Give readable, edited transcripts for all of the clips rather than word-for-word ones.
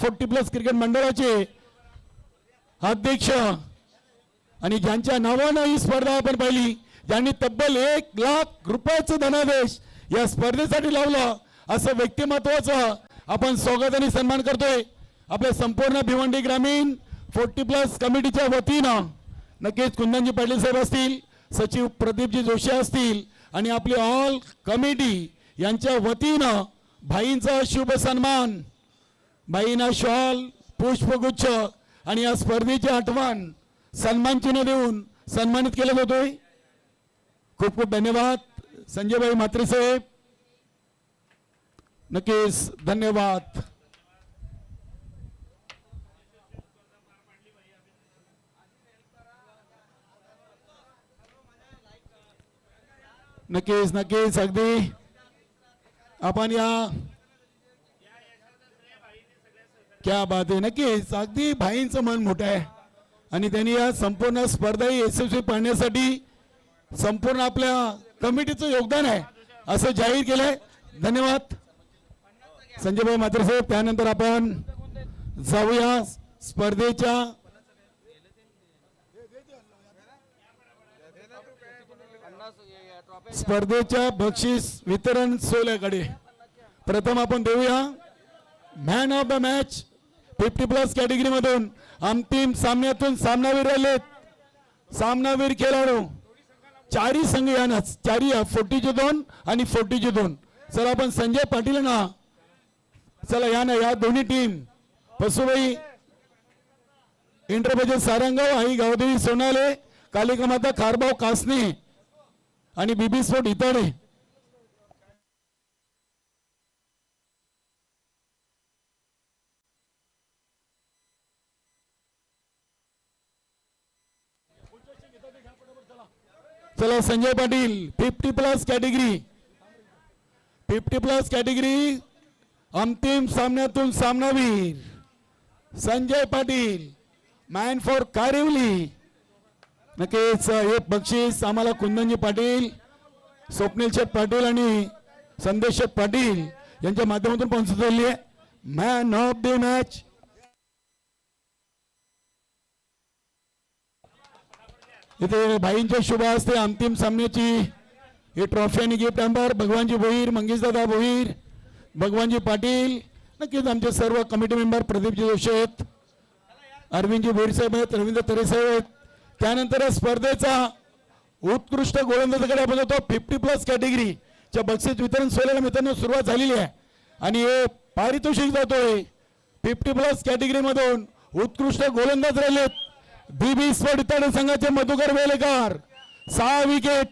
40+ cricket मंडळाचे अध्यक्ष आणि ज्यांच्या नावानं ही स्पर्धा आपण पाहिली, ज्यांनी तब्बल 1 लाख रुपयाचं धनादेश या स्पर्धेसाठी लावलं, असं व्यक्तिमत्वाचं आपण स्वागताने सन्मान करतोय. आपल्या संपूर्ण भिवंडी ग्रामीण 40+ कमिटीच्या वतीनं नक्कीच कुंदनजी पाटील साहेब असतील, सचिव प्रदीपजी जोशी असतील आणि आपली ऑल कमिटी यांच्या वतीनं भाईंचा शुभ सन्मान, भाईंना शॉल, पुष्पगुच्छ आणि या स्पर्धेची आठवण सन्मान चिन्ह देऊन सन्मानित केलं जातोय. खूप खूप धन्यवाद संजयभाई म्हात्रे साहेब, नक्कीच धन्यवाद. नक्कीच नक्कीच अगदी आपण या क्या बात आहे. नक्कीच अगदी भाईंचं मन मोठं आहे आणि त्यांनी या संपूर्ण स्पर्धा यशस्वी पाहण्यासाठी संपूर्ण आपल्या कमिटीचं योगदान आहे असं जाहीर केलंय. धन्यवाद संजयभाई म्हात्रे साहेब. त्यानंतर आपण जाऊया स्पर्धेच्या बक्षीस वितरण सोहळ्याकडे. प्रथम आपण देऊया man of the match 50+ category मधून अंतिम सामन्यातून सामनावीर राहिलेत. सामनावीर खेळाडू चारी संघ यानच, चारी 40चे 2 आणि 40चे 2. चला आपण संजय पाटील ना, चला या ना, या दोन्ही टीम पसुबाई इंटरबजेट सारंगाव, आई गावदेवी सोनाले, कालिका माता खारबाव कासने आणि बीबी स्पोर्ट इताडे. चला संजय पाटील 50+ कॅटेगरी, 50+ कॅटेगरी अंतिम सामन्यातून सामनावीर संजय पाटील, मॅन फॉर कारिवली. नक्कीच हे बक्षीस आम्हाला कुंदनजी पाटील, स्वप्नील शेठ पाटील आणि संदेश शेठ पाटील यांच्या माध्यमातून पोहोचत झाली आहे. मॅन ऑफ द मॅच इथे भाईंच्या शुभ हस्ते अंतिम सामन्याची ही ट्रॉफी आणि गिफ्ट हॅम्पर भगवानजी भोईर, मंगेशदादा भोईर, भगवानजी पाटील, नक्कीच आमचे सर्व कमिटी मेंबर प्रदीपजी जोशी आहेत, अरविंदजी भोईर साहेब आहेत, रवींद्र तरे साहेब आहेत. त्यानंतर स्पर्धेचा उत्कृष्ट गोलंदाजाकडे आपण जातो. 50+ कॅटेगरीच्या बक्षीस वितरण सोहळ्याला मित्रांनो सुरुवात झालेली आहे आणि हे पारितोषिक जातोय. 50+ कॅटेगरी मधून उत्कृष्ट गोलंदाज राहिलेत बीबी स्पोर्ट इताडे संघाचे मधुकर वेलेकर 6 विकेट.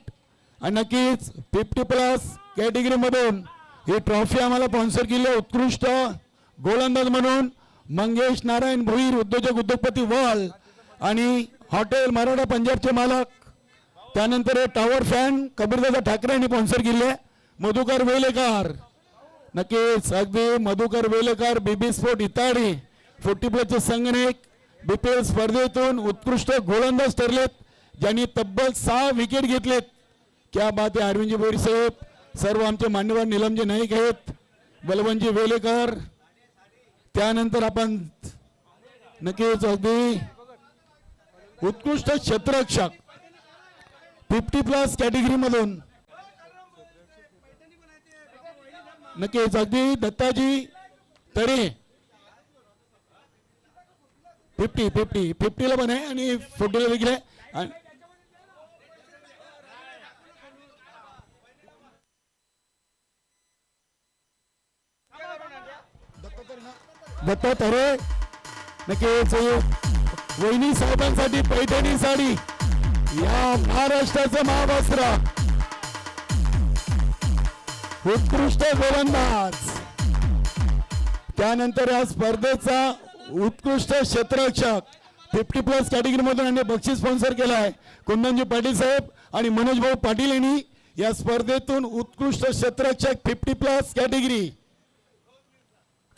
आणि नक्कीच 50+ कॅटेगरी मधून ही ट्रॉफी आम्हाला स्पॉन्सर केली आहे उत्कृष्ट गोलंदाज म्हणून मंगेश नारायण भोईर, उद्योजक उद्योगपती वॉल आणि हॉटेल मराठा पंजाबचे मालक. त्यानंतर टॉवर फॅन कबीरदादा ठाकरे यांनी स्पॉन्सर केले आहे मधुकर वेलेकर. नक्कीच अगदी मधुकर वेलेकर बीबी स्पोर्ट इताडे 40+ संघनिक बीपीएल स्पर्धेतून उत्कृष्ट गोलंदाज ठरलेत, ज्यांनी तब्बल 6 विकेट घेतलेत. क्या बात आहे. अरविंदजी भोईर साहेब, सर्व आमचे मान्यवर निलमजी नाईक आहेत, बलवंतजी वेलेकर. त्यानंतर आपण नक्कीच अगदी उत्कृष्ट क्षेत्ररक्षक 50+ कॅटेगरी मधून नक्कीच अगदी दत्ताजी तरे 50ला पण आहे आणि 40ला देखील आहे. दत्ता तरे नक्कीच वहिनी साहेबांसाठी पैठणी साडी या महाराष्ट्राचं महावस्त्र, उत्कृष्ट गोलंदाज. त्यानंतर या स्पर्धेचा उत्कृष्ट क्षेत्ररक्षक 50+ कॅटेगरी मधून आणि बक्षीस स्पॉन्सर केला आहे कुंदनजी पाटील साहेब आणि मनोज भाऊ पाटील यांनी. या स्पर्धेतून उत्कृष्ट क्षेत्ररक्षक 50+ कॅटेगरी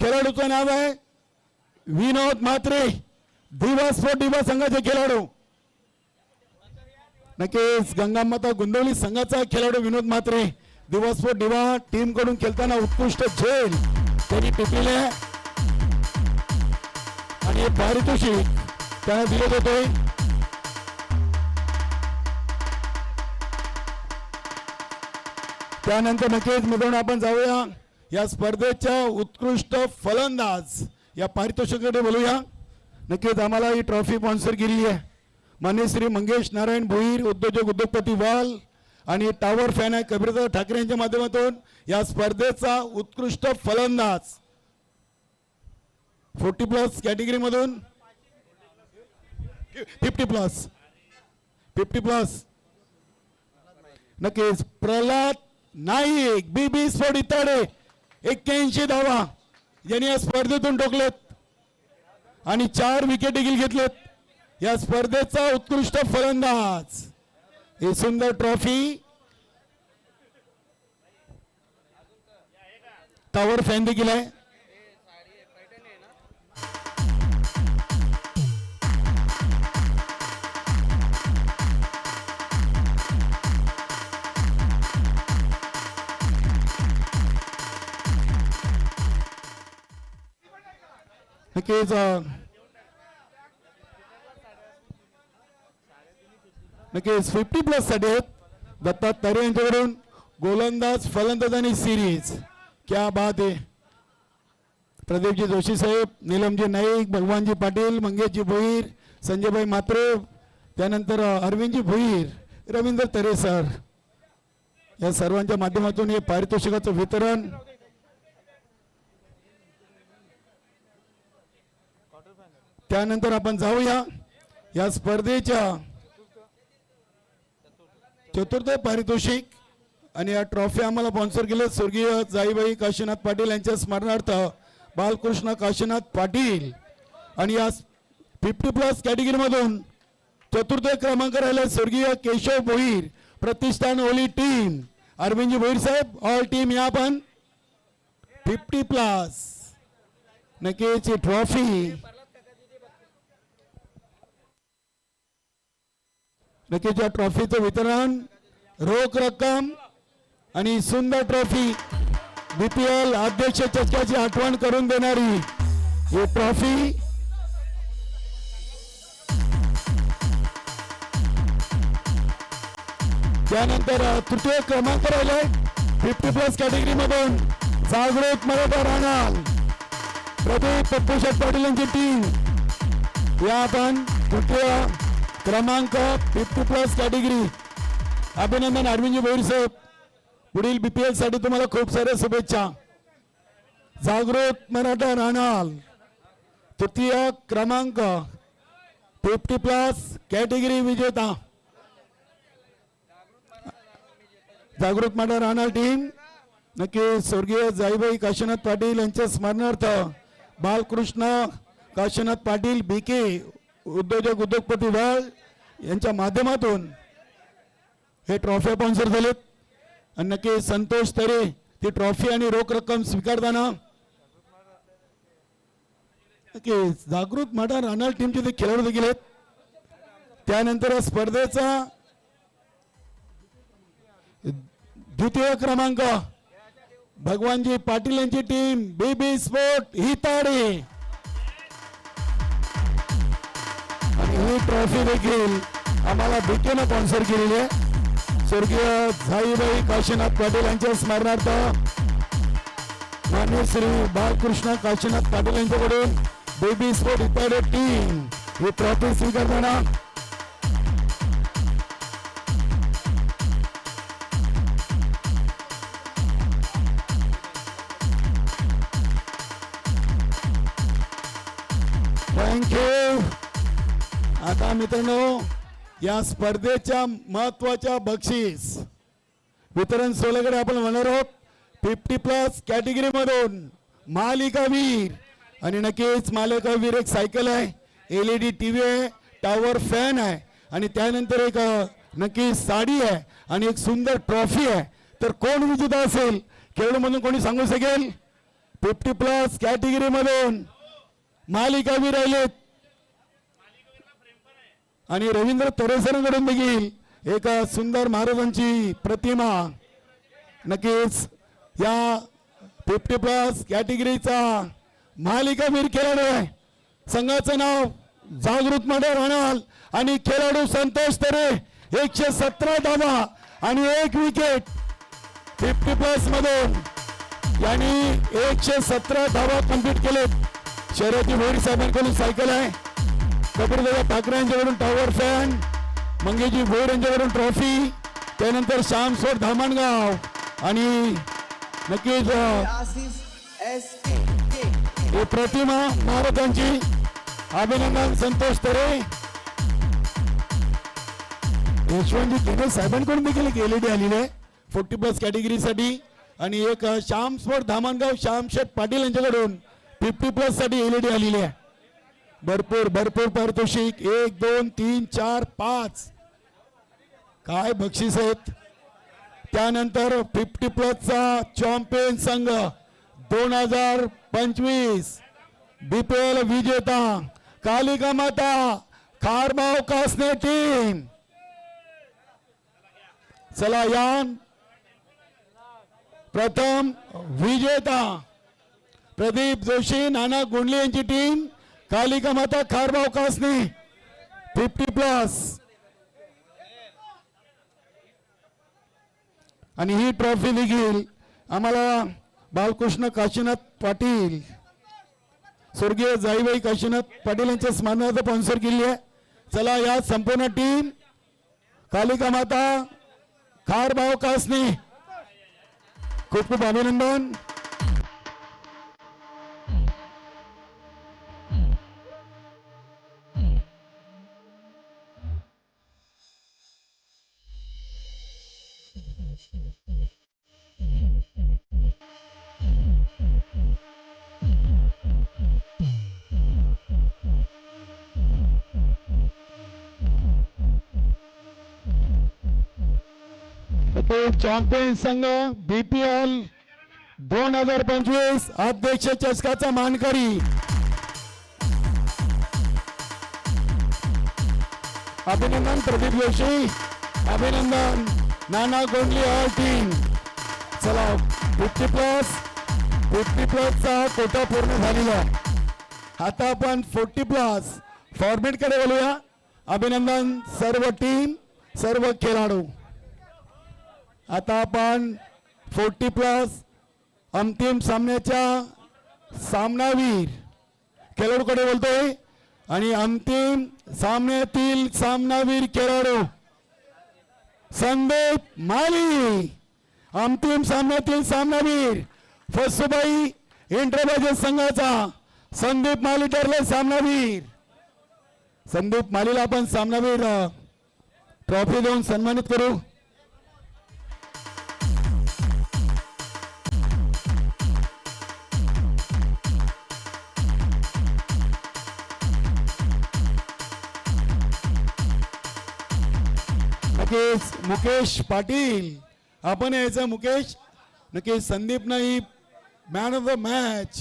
खेळाडूचं नाव आहे विनोद म्हात्रे, दिवा स्पोर्ट दिवा संघाचे खेळाडू. नक्कीच गंगामाता गोंदवली संघाचा खेळाडू विनोद म्हात्रे, दिवा स्पोर्ट दिवा टीम कडून खेळताना उत्कृष्ट झेल त्यांनी टिपलेले. आणि पारितोषिक त्यांना दिले जातोय. त्यानंतर नक्कीच मित्रांनो आपण जाऊया या स्पर्धेच्या उत्कृष्ट फलंदाज या पारितोषिकाकडे बोलूया. नक्कीच आम्हाला ही ट्रॉफी स्पॉन्सर केली आहे माननीय श्री मंगेश नारायण भोईर, उद्योजक उद्योगपती वाल आणि टावर फॅन आहे कबीरदादा ठाकरे यांच्या माध्यमातून या स्पर्धेचा उत्कृष्ट फलंदाज 40+ कॅटेगरी मधून 50+ नक्कीच प्रल्हाद नाईक बीबी स्पोर्ट इताडे 81 धावा यांनी या स्पर्धेतून ठोकलेत आणि 4 विकेट देखील घेतलेत. या स्पर्धेचा उत्कृष्ट फलंदाज ही सुंदर ट्रॉफी टावर फॅन देखील आहे. नक्कीच 50+ साठी दत्ता तारे यांच्याकडून गोलंदाज फलंदाज आणि सिरीज क्या बात आहे. प्रदीपजी जोशी साहेब, नीलमजी नाईक, भगवानजी पाटील, मंगेशजी भोईर, संजयभाई मात्रे, त्यानंतर अरविंदजी भोईर, रवींद्र तरे सर या सर्वांच्या माध्यमातून हे पारितोषिकाचं वितरण. त्यानंतर आपण जाऊया या स्पर्धेच्या चतुर्थ पारितोषिक आणि या ट्रॉफी आम्हाला स्पॉन्सर केले स्वर्गीय जाईबाई काशीनाथ पाटील यांच्या स्मरणार्थ बालकृष्ण काशीनाथ पाटील. आणि या 50+ कॅटेगरी मधून चतुर्थ क्रमांक राहिला स्वर्गीय केशव भोईर, प्रतिष्ठान ओली टीम, अरविंदजी भोईर साहेब, ऑल टीम या पण 50+. नक्कीच ट्रॉफी नक्कीच या ट्रॉफीचं वितरण, रोख रक्कम आणि सुंदर ट्रॉफी, बीपीएल अध्यक्ष चषकाची आठवण करून देणारी ही ट्रॉफी त्यानंतर तृतीय क्रमांक राहिले 50+ कॅटेगरी मधून जागृत मराठा राहणार प्रदीप पप्पूशेठ पाटील यांची टीम या पण तृतीय क्रमांक 50+ कॅटेगरी. अभिनंदन अरविंदजी भोईर साहेब, पुढील बीपीएल साठी तुम्हाला खूप साऱ्या शुभेच्छा. जागृत मराठा राहणार तृतीय क्रमांक 50+ कॅटेगरी विजेता जागृत मराठा राहणार टीम. नक्की स्वर्गीय जाईबाई काशीनाथ पाटील यांच्या स्मरणार्थ बालकृष्ण काशीनाथ पाटील बीके उद्योजक उद्योगपती वाळ यांच्या माध्यमातून हे ट्रॉफी स्पॉन्सर झालेत. आणि नक्की संतोष तरे ती ट्रॉफी आणि रोख रक्कम स्वीकारताना नक्की जागृत मराठा राहणार टीमचे ते खेळाडू देखील आहेत. त्यानंतर स्पर्धेचा द्वितीय क्रमांक भगवानजी पाटील यांची टीम बीबी स्पोर्ट हिताडे. ही ट्रॉफी देखील आम्हाला बीकेनं स्पॉन्सर केलेली आहे स्वर्गीय जाईबाई काशीनाथ पाटील यांच्या स्मरणार्थ माननीय श्री बालकृष्ण काशीनाथ पाटील यांच्याकडून बेबी स्पोर्ट इत्यादी टीम ही ट्रॉफी स्वीकारताना थँक्यू. आता मित्रांनो या स्पर्धेच्या महत्वाच्या बक्षीस वितरण सोहळ्याकडे आपण म्हणणार आहोत. 50+ कॅटेगरी मधून मालिकावीर आणि नक्कीच मालिकावीर एक सायकल आहे, LED टीव्ही आहे, टावर फॅन आहे आणि त्यानंतर एक नक्की साडी आहे आणि एक सुंदर ट्रॉफी आहे. तर कोण विजेता असेल खेळाडू म्हणून कोणी सांगू शकेल? 50+ कॅटेगरी मधून मालिकावीर राहिलेत आणि रवींद्र तोरेसरांकडून देखील एक सुंदर महाराजांची प्रतिमा. नक्कीच या 50+ कॅटेगरीचा मालिकावीर खेळाडू आहे संघाचं नाव जागृत मध्ये राहणार आणि खेळाडू संतोष तरे 117 धावा आणि 1 विकेट 50+ मधून यांनी 117 धावा कंप्लीट केले. शर्यती भोईर साहेबांकडून सायकल आहे, कबीरदादा ठाकरे यांच्याकडून टॉवर फॅन, मंगेशजी भोईर यांच्याकडून ट्रॉफी, त्यानंतर श्यामसोड धामणगाव आणि नक्कीच ही प्रतिमा महाराजांची. अभिनंदन संतोष तरे. यशवंतजी केंद्र साहेबांकडून देखील एक LED आलेली आहे 40+ कॅटेगरीसाठी आणि एक श्यामसोड धामणगाव श्यामशेठ पाटील यांच्याकडून 50+ साठी LED आलेली आहे. भरपूर भरपूर पारितोषिक 1 2 3 4 5 काय बक्षीस आहेत. त्यानंतर 50+ चा चॅम्पियन संघ 2025 BPL विजेता कालिका माता खारबाव कासने टीम. चला या प्रथम विजेता प्रदीप जोशी नाना गोंडले यांची टीम कालिका माता खारबाव कासने 50+ आणि ही ट्रॉफी देखील आम्हाला बालकृष्ण काशीनाथ पाटील स्वर्गीय जाईबाई काशीनाथ पाटील यांच्या स्मरणार्थ स्पॉन्सर केली आहे. चला या संपूर्ण टीम कालिका माता खारबाव कासने खूप खूप अभिनंदन. चॅम्पियन संघ BPL 2025 अध्यक्ष चषकाचा मानकरी अभिनंदन प्रदीप जोशी. अभिनंदन नाना गोंडले ऑल टीम. चला 50+ चा कोटा पूर्ण झालेला आहे. आता आपण 40+ फॉर्मेट कडे बोलूया. अभिनंदन सर्व टीम सर्व खेळाडू. आता आपण 40+ अंतिम सामन्याच्या सामनावीर खेळाडूकडे बोलतोय आणि अंतिम सामन्यातील सामनावीर खेळाडू संदीप माली. अंतिम सामन्यातील सामनावीर फसुबाई एंटरप्राइजेस संघाचा संदीप माली ठरले सामनावीर. संदीप मालीला आपण सामनावीर ट्रॉफी देऊन सन्मानित करू. मुकेश पाटील आपण यायचं. मुकेश नक्कीच संदीप नाही मॅन ऑफ द मॅच.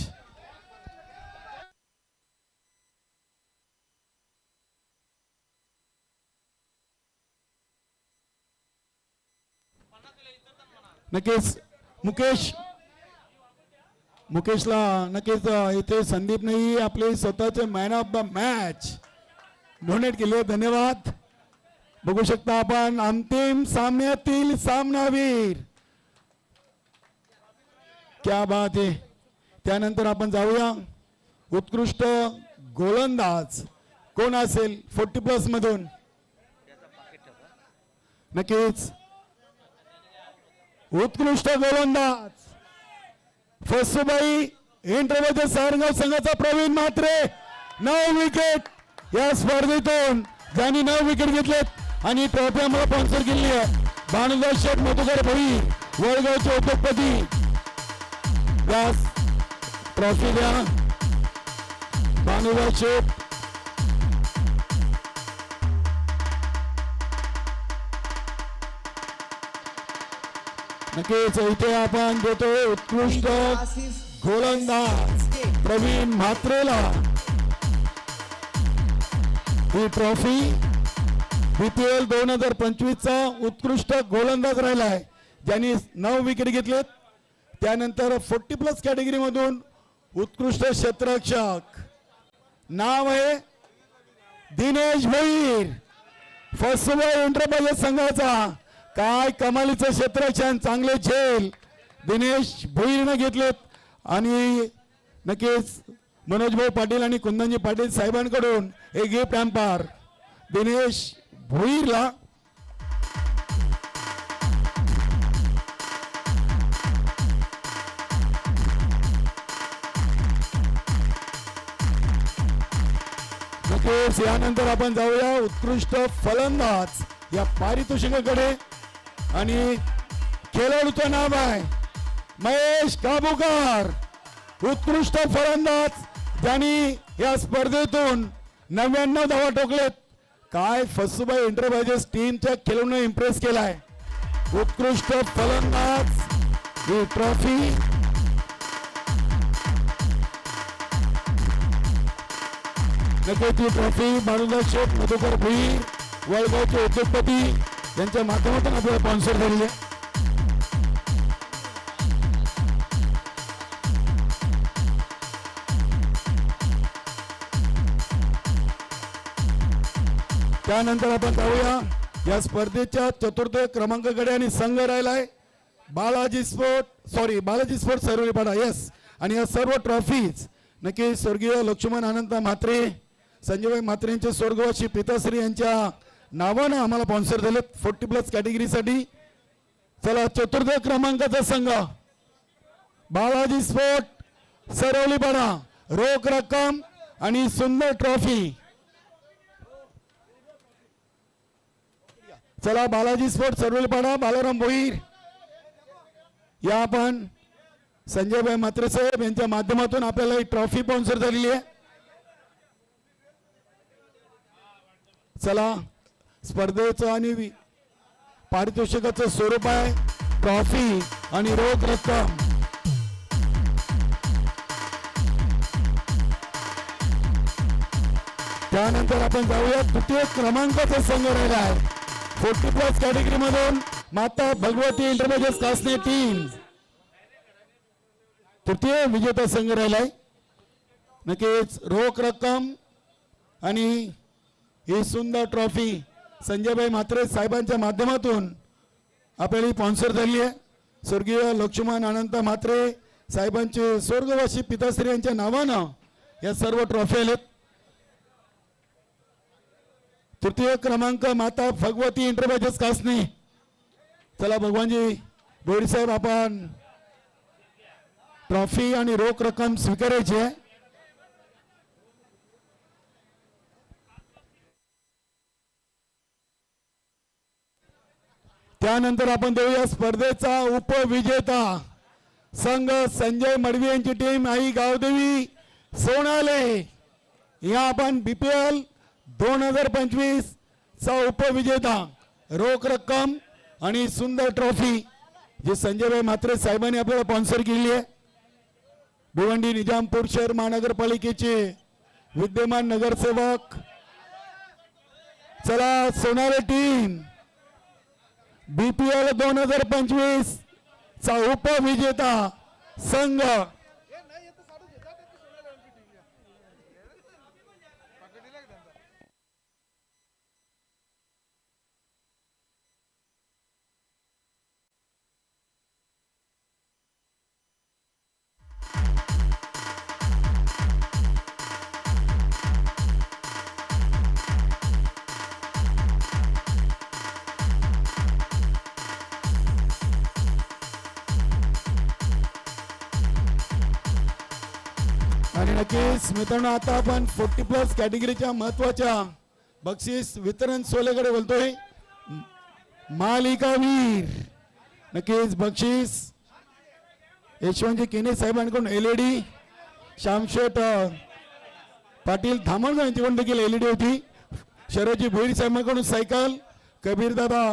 नक्कीच मुकेशला नक्कीच इथे संदीप नाही आपले स्वतःचे man of the match donate केले. धन्यवाद. बघू शकता आपण अंतिम सामन्यातील सामनावीर. क्या बात आहे. त्यानंतर आपण जाऊया उत्कृष्ट गोलंदाज कोण असेल 40+ मधून. नक्कीच उत्कृष्ट गोलंदाज फसुबाई एंटरप्राइजेस सारंगाव संघाचा प्रवीण म्हात्रे 9 विकेट या स्पर्धेतून ज्यांनी 9 विकेट घेतलेत आणि ट्रॉफी आम्हाला स्पॉन्सर केली आहे. भानुदास शेठ मधुकर भोई वडगावचे उद्योगपती. व्यास ट्रॉफी द्या भानुदास शेठ. नक्कीच इथे आपण देतो उत्कृष्ट गोलंदाज प्रवीण म्हात्रेला ही ट्रॉफी. BPL 2025 चा उत्कृष्ट गोलंदाज राहिला आहे ज्यांनी 9 विकेट घेतलेत. त्यानंतर 40+ कॅटेगरी मधून उत्कृष्ट क्षेत्ररक्षक नाव आहे दिनेश भोईर, फसवे एंटरप्राइजेस संघाचा. काय कमालीचं क्षेत्रक्षण, चांगले झेल दिनेश भोईरने घेतलेत. आणि नक्कीच मनोजभाऊ पाटील आणि कुंदनजी पाटील साहेबांकडून हे गिफ्ट हॅम्पर दिनेश भोईरला. यानंतर आपण जाऊया उत्कृष्ट फलंदाज या पारितोषिकाकडे. आणि खेळाडूचं नाव आहे महेश काबूकर, उत्कृष्ट फलंदाज, ज्यांनी या स्पर्धेतून 99 धावा ठोकलेत. काय फसुबाई एंटरप्राइजेस टीमच्या खेळाडूंना इम्प्रेस केलाय. उत्कृष्ट फलंदाज ही ट्रॉफी नक्कीच ट्रॉफी मारुंदा शेठ मधुकर भुईर वळगावचे उद्योगपती यांच्या माध्यमातून आपल्याला स्पॉन्सर झाली आहे. त्यानंतर आपण पाहूया या स्पर्धेच्या चतुर्थ क्रमांकाकडे आणि संघ राहिलाय बालाजी स्पोर्ट सरवलीपाडा. यस. आणि या सर्व ट्रॉफीज नक्की स्वर्गीय लक्ष्मण अनंत म्हात्रे, संजयभाई म्हात्रे यांचे स्वर्गवासी पिताश्री यांच्या नावानं आम्हाला स्पॉन्सर झालेत 40+ कॅटेगरीसाठी. चला, चतुर्थ क्रमांकाचा संघ बालाजी स्पोर्ट सरवलीपाडा, रोख रक्कम आणि सुंदर ट्रॉफी. चला, बालाजी स्पोर्ट सरवलीपाडा, बालाराम भोईर या आपण संजयभाई म्हात्रे साहेब यांच्या माध्यमातून आपल्याला ही ट्रॉफी स्पॉन्सर झालेली आहे. चला, स्पर्धेचं आणि पारितोषिकाचं स्वरूप आहे ट्रॉफी आणि रोख रक्कम. त्यानंतर आपण जाऊया तृतीय क्रमांकाचा संघ राहिला आहे 40+ कॅटेगरी मधून माता भगवती एंटरप्राइजेस कासने टीम. तृतीय विजेता संघ राहिलाय. नक्कीच रोख रक्कम आणि ही सुंदर ट्रॉफी संजयभाई म्हात्रे साहेबांच्या माध्यमातून आपल्याला स्पॉन्सर झाली आहे. स्वर्गीय लक्ष्मण अनंत म्हात्रे साहेबांचे स्वर्गवासी पिताश्री यांच्या नावानं या सर्व ट्रॉफी आलेत. तृतीय क्रमांक माता भगवती एंटरप्राइजेस कासने. चला भगवानजी भोईर साहेब, आपण ट्रॉफी आणि रोख रक्कम स्वीकारायची आहे. त्यानंतर आपण देऊया स्पर्धेचा उपविजेता संघ संजय मडवी यांची टीम आई गावदेवी सोनाले. या आपण BPL 2025 चा उपविजेता रोख रक्कम आणि सुंदर ट्रॉफी जे संजयभाई म्हात्रे साहेबांनी आपल्याला स्पॉन्सर केली आहे. भिवंडी निजामपूर शहर महानगरपालिकेचे विद्यमान नगरसेवक. चला, सोनाले टीम BPL 2025 चा उपविजेता संघ नक्कीच मित्रांनो, आता आपण 40+ कॅटेगरीच्या महत्वाच्या बक्षीस वितरण सोहळ्याकडे बोलतोय. मालिकावीर नक्कीच बक्षीस यशवंतजी केने साहेबांकडून LED, श्यामशेठ पाटील धामणगाव यांच्याकडून देखील LED होती. शरदजी भोईर साहेबांकडून सायकल, कबीरदादा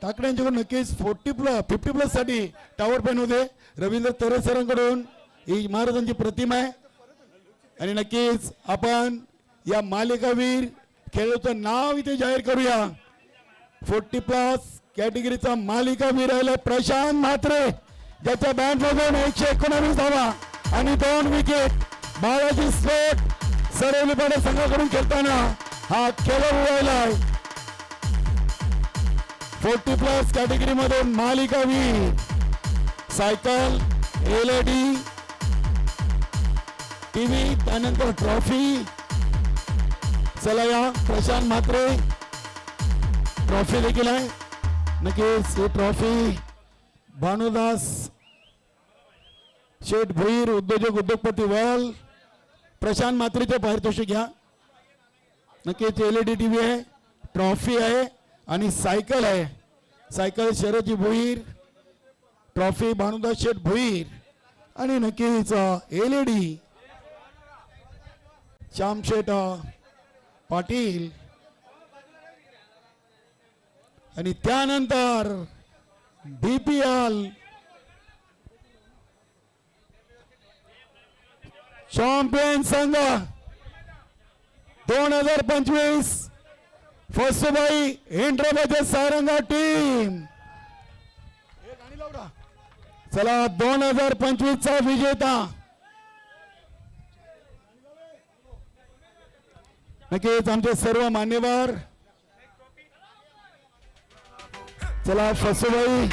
टाकडे यांच्याकडून नक्कीच 50+ साठी टॉवर पेन होते. रवींद्र तरे सरांकडून ही महाराजांची प्रतिमा आहे. आणि नक्कीच आपण या मालिकावीर खेळाडूचं नाव इथे जाहीर करूया. 40+ कॅटेगरीचा मालिकावीर आहे प्रशांत म्हात्रे, ज्याच्या बॅट मधून 119 धावा आणि 2 विकेट. बालाजी स्पोर्ट सरवलीपाडा संघाकडून खेळताना हा खेळ उडालाय. 40+ कॅटेगरी मध्ये मालिका वीर सायकल LED टीव्ही त्यानंतर ट्रॉफी. चला या प्रशांत म्हात्रे ट्रॉफी देखील आहे. नक्कीच ही ट्रॉफी भानुदास शेठ भोईर उद्योजपती वल प्रशांत म्हात्रेचे पारितोषिक घ्या. नक्कीच LED टीव्ही आहे, ट्रॉफी आहे आणि सायकल आहे. सायकल शरदजी भोईर, ट्रॉफी भानुदास शेठ भोईर आणि नक्कीच LED श्यामशेठ पाटील. आणि त्यानंतर DPL चॅम्पियन संघ 2025 फसुबाई इंद्रबाजे सारंगा टीम. चला 2025 चा विजेता. नक्कीच आमचे सर्व मान्यवर. चला फसुबाई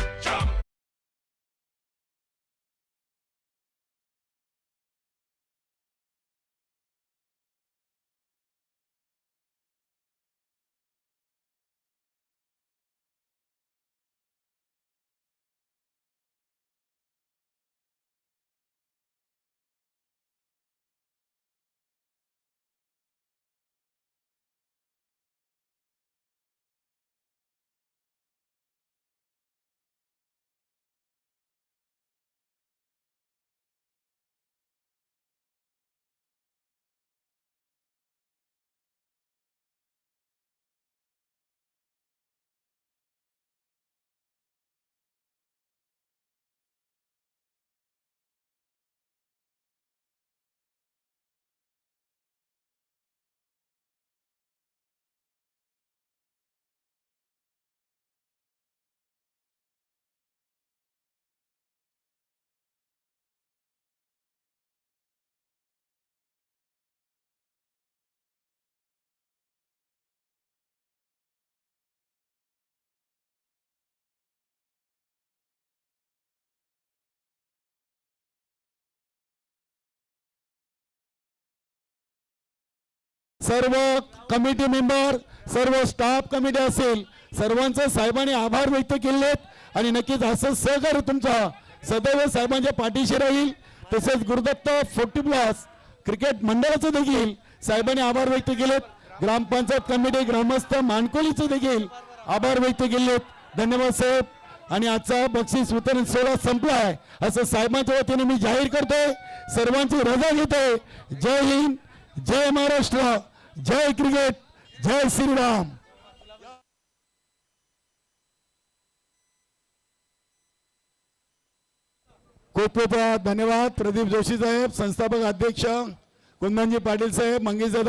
सर्व कमिटी मेंबर, सर्व स्टाफ कमिटी असेल, सर्वांचे साहेबांनी आभार व्यक्त केलेत आणि नक्कीच असं सहकार्य तुमचा सदैव साहेबांच्या पाठीशी राहील. तसेच गुरुदत्त 40+ क्रिकेट मंडळाचे देखील साहेबांनी आभार व्यक्त केलेत. ग्रामपंचायत कमिटी ग्रामस्थ मानकोलीचे देखील आभार व्यक्त केलेत. धन्यवाद साहेब. आणि आजचा बक्षीस वितरण सोहळा संपलाय असं साहेबांच्या वतीने मी जाहीर करतोय. सर्वांची रजा घेतोय. जय हिंद, जय महाराष्ट्र, जय क्रिकेट, जय श्रीराम. खूप खूप धन्यवाद प्रदीप जोशी साहेब, संस्थापक अध्यक्ष कुंदनजी पाटील साहेब, मंगेशदादा